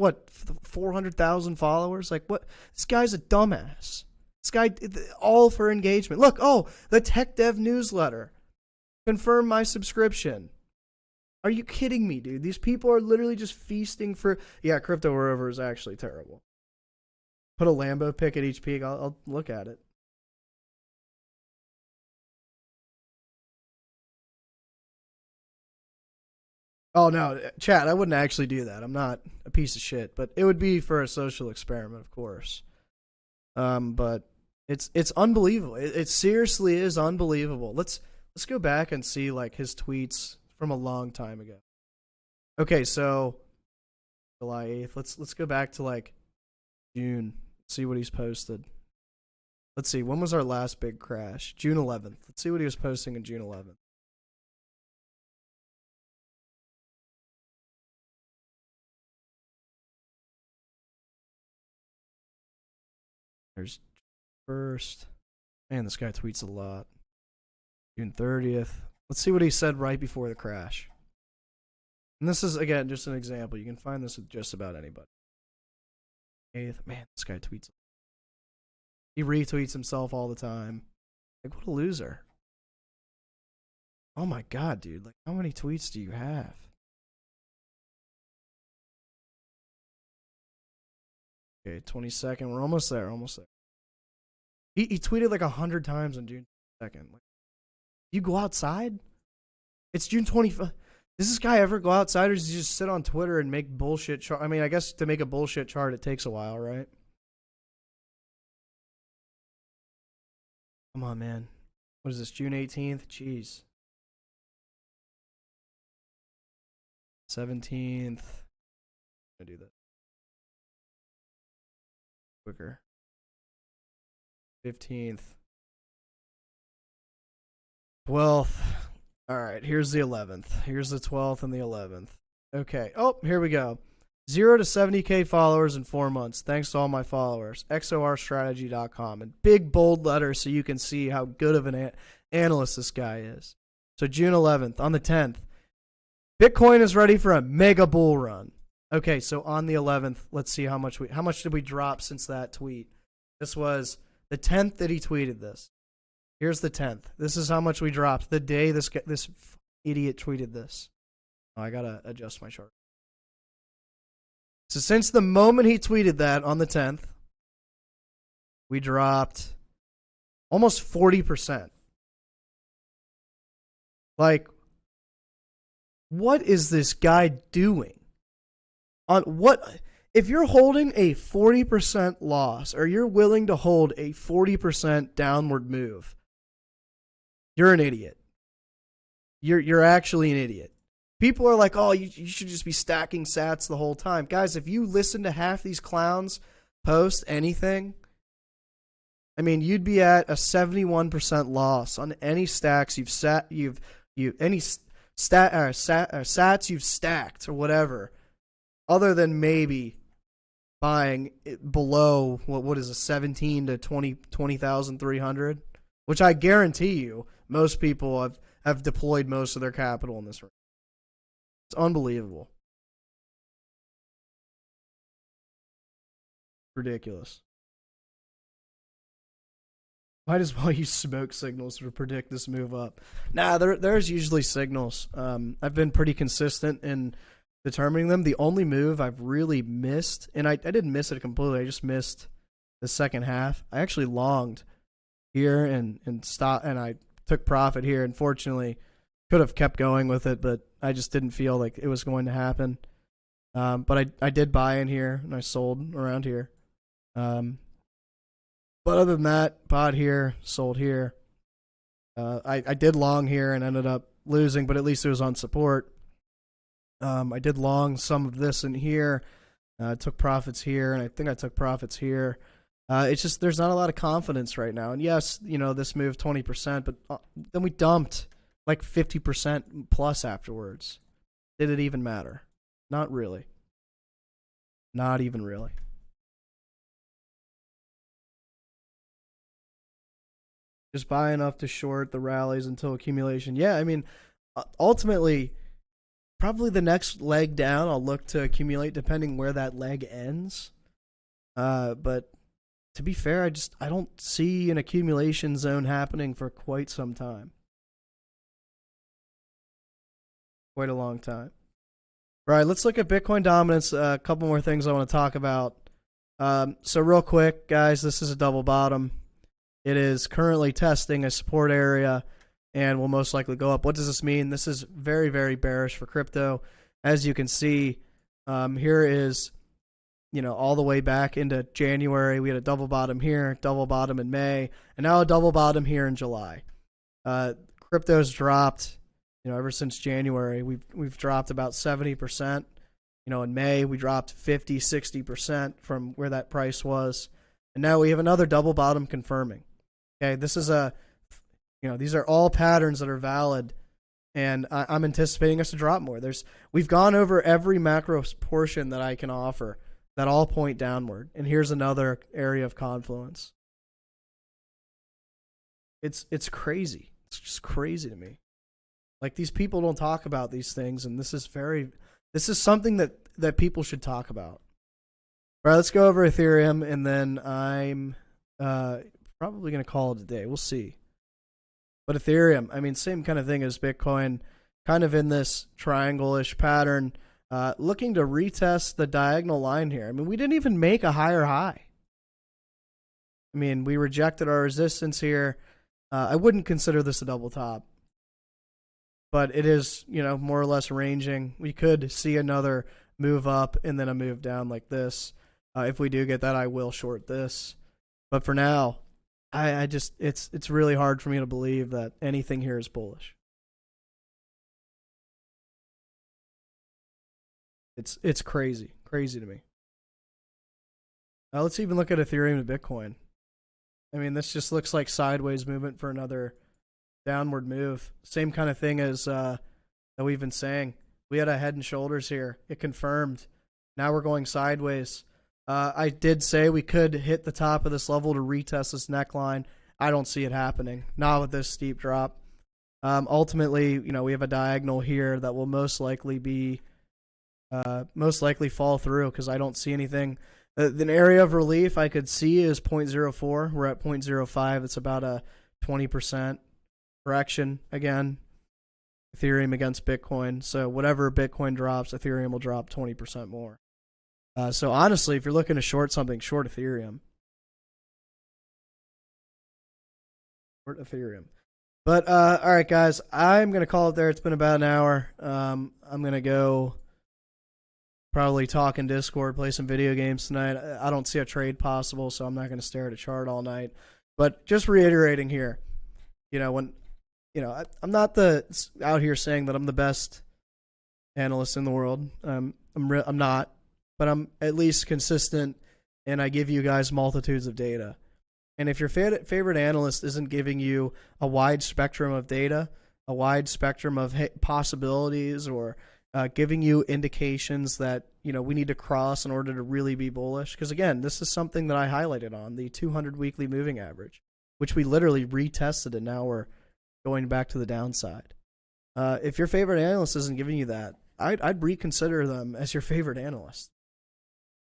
400,000 followers? Like, what? This guy's a dumbass. This guy, all for engagement. Look, the Tech Dev newsletter. Confirm my subscription. Are you kidding me, dude? These people are literally just feasting for... Yeah, Crypto Rover is actually terrible. Put a Lambo pic at each peak. I'll look at it. Oh, no, chat, I wouldn't actually do that. I'm not a piece of shit. But it would be for a social experiment, of course. But it's unbelievable. It seriously is unbelievable. Let's go back and see, like, his tweets from a long time ago. Okay, so July 8th. Let's go back to, like, June. See what he's posted. Let's see. When was our last big crash? June 11th. Let's see what he was posting on June 11th. There's first. Man, this guy tweets a lot. June 30th. Let's see what he said right before the crash. And this is, again, just an example. You can find this with just about anybody. 8th. Man, this guy tweets. He retweets himself all the time. Like, what a loser. Oh my god, dude. Like, how many tweets do you have? Okay, 22nd. We're almost there. He tweeted like 100 times on June 2nd. Like, you go outside? It's June 25th. Does this guy ever go outside, or does he just sit on Twitter and make bullshit chart? I mean, I guess to make a bullshit chart, it takes a while, right? Come on, man. What is this, June 18th? Jeez. 17th. I'm gonna do that quicker. 15th. 12th. All right, here's the 11th. Here's the 12th and the 11th. Okay. Oh, here we go. 0 to 70K followers in 4 months. Thanks to all my followers. XORstrategy.com. In big, bold letters so you can see how good of an analyst this guy is. So June 11th. On the 10th. Bitcoin is ready for a mega bull run. Okay, so on the 11th, let's see how much did we drop since that tweet. This was the 10th that he tweeted this. Here's the 10th. This is how much we dropped the day this idiot tweeted this. Oh, I gotta adjust my chart. So since the moment he tweeted that on the 10th, we dropped almost 40%. Like, what is this guy doing? On what? If you're holding a 40% loss, or you're willing to hold a 40% downward move, you're an idiot. You're actually an idiot. People are like, oh, you should just be stacking sats the whole time. Guys, if you listen to half these clowns post anything, I mean, you'd be at a 71% loss on any stacks sats you've stacked or whatever, other than maybe buying below what is a 17 to 20,300, which I guarantee you most people have deployed most of their capital in this range. It's unbelievable. Ridiculous. Might as well use smoke signals to predict this move up. Nah, there's usually signals. I've been pretty consistent in determining them. The only move I've really missed, and I didn't miss it completely, I just missed the second half. I actually longed here and stop, and I took profit here. Unfortunately, could have kept going with it, but I just didn't feel like it was going to happen. But I did buy in here and I sold around here. But other than that, bought here, sold here. I did long here and ended up losing, but at least it was on support. I did long some of this in here. Took profits here, and I think I took profits here. It's just there's not a lot of confidence right now. And yes, this moved 20%, but then we dumped like 50% plus afterwards. Did it even matter? Not really. Not even really. Just buy enough to short the rallies until accumulation. Yeah, I mean, ultimately, probably the next leg down, I'll look to accumulate depending where that leg ends. But to be fair, I don't see an accumulation zone happening for quite some time. Quite a long time. All right, let's look at Bitcoin dominance. A couple more things I want to talk about. So real quick, guys, this is a double bottom. It is currently testing a support area and will most likely go up. What does this mean? This is very, very bearish for crypto. As you can see, here is, all the way back into January. We had a double bottom here, double bottom in May, and now a double bottom here in July. Crypto's dropped, ever since January. We've dropped about 70%. In May, we dropped 50, 60% from where that price was. And now we have another double bottom confirming. Okay, this is these are all patterns that are valid, and I'm anticipating us to drop more. We've gone over every macro portion that I can offer that all point downward, and here's another area of confluence. It's crazy. It's just crazy to me. Like, these people don't talk about these things, and this is something that people should talk about. All right, let's go over Ethereum, and then I'm probably going to call it a day. We'll see. But Ethereum, I mean, same kind of thing as Bitcoin, kind of in this triangle-ish pattern, looking to retest the diagonal line here. I mean, we didn't even make a higher high. I mean, we rejected our resistance here. I wouldn't consider this a double top, but it is, more or less ranging. We could see another move up and then a move down like this. If we do get that, I will short this. But for now, I just it's really hard for me to believe that anything here is bullish. It's crazy to me. Let's even look at Ethereum to Bitcoin. I mean, this just looks like sideways movement for another downward move. Same kind of thing as that we've been saying. We had a head and shoulders here. It confirmed. Now we're going sideways. I did say we could hit the top of this level to retest this neckline. I don't see it happening. Not with this steep drop. Ultimately, we have a diagonal here that will most likely fall through because I don't see anything. The area of relief I could see is 0.04. We're at 0.05. It's about a 20% correction again. Ethereum against Bitcoin. So whatever Bitcoin drops, Ethereum will drop 20% more. So honestly, if you're looking to short something, short Ethereum. Short Ethereum. But all right, guys, I'm gonna call it there. It's been about an hour. I'm gonna go probably talk in Discord, play some video games tonight. I don't see a trade possible, so I'm not gonna stare at a chart all night. But just reiterating here, I'm not out here saying that I'm the best analyst in the world. I'm not. But I'm at least consistent, and I give you guys multitudes of data. And if your favorite analyst isn't giving you a wide spectrum of data, a wide spectrum of possibilities, or giving you indications that we need to cross in order to really be bullish, because again, this is something that I highlighted on the 200 weekly moving average, which we literally retested, and now we're going back to the downside. If your favorite analyst isn't giving you that, I'd reconsider them as your favorite analyst.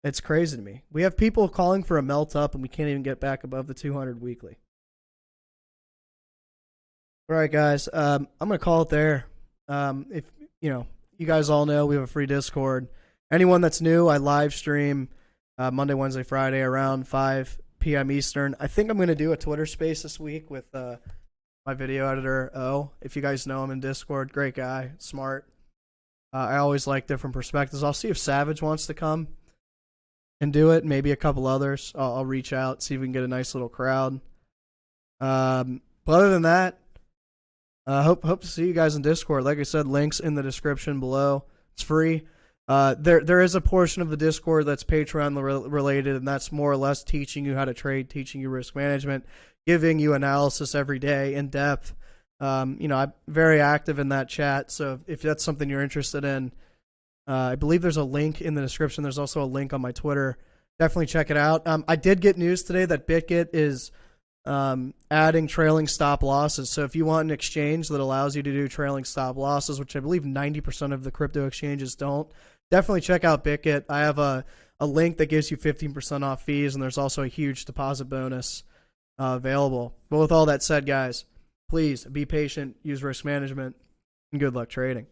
It's crazy to me. We have people calling for a melt up, and we can't even get back above the 200 weekly. All right, guys. I'm gonna call it there. If you guys all know, we have a free Discord. Anyone that's new, I live stream Monday, Wednesday, Friday around 5 p.m. Eastern. I think I'm going to do a Twitter space this week with my video editor, O. If you guys know him in Discord, great guy, smart. I always like different perspectives. I'll see if Savage wants to come and do it. Maybe a couple others. I'll reach out, see if we can get a nice little crowd. But other than that, hope to see you guys in Discord. Like I said, links in the description below. It's free. There is a portion of the Discord that's Patreon related, and that's more or less teaching you how to trade, teaching you risk management, giving you analysis every day in depth. I'm very active in that chat, so if that's something you're interested in, I believe there's a link in the description. There's also a link on my Twitter. Definitely check it out. I did get news today that BitGet is adding trailing stop losses. So if you want an exchange that allows you to do trailing stop losses, which I believe 90% of the crypto exchanges don't, definitely check out BitGet. I have a link that gives you 15% off fees, and there's also a huge deposit bonus available. But with all that said, guys, please be patient, use risk management, and good luck trading.